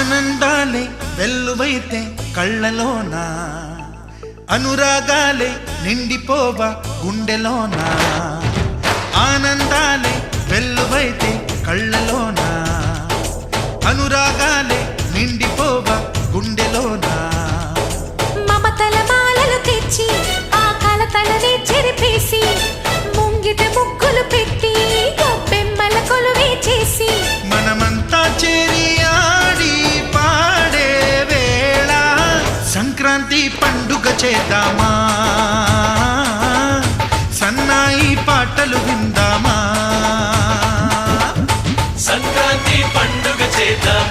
ఆనందాలే వెల్లువైతే కళ్ళలోన, అనురాగాలే నిండిపోవా గుండెలోన. ఆనందాలే వెల్లువైతే కళ్ళలోన, అనురాగాలే నిండిపోవా గుండెలోన. మమతల మాలలు తెచ్చి ఆ కలతలనే చెరిపేసి, ముంగిట ముగ్గులు పెట్టి గొప్పెమ్మల కొలువే చేసి, మనమంతా చేరి ఆడి పాడే వేళ సంక్రాంతి పండుగ చేద్దామా, సన్నాయి పాటలు విందామా. సంక్రాంతి పండుగ చేద్దామా.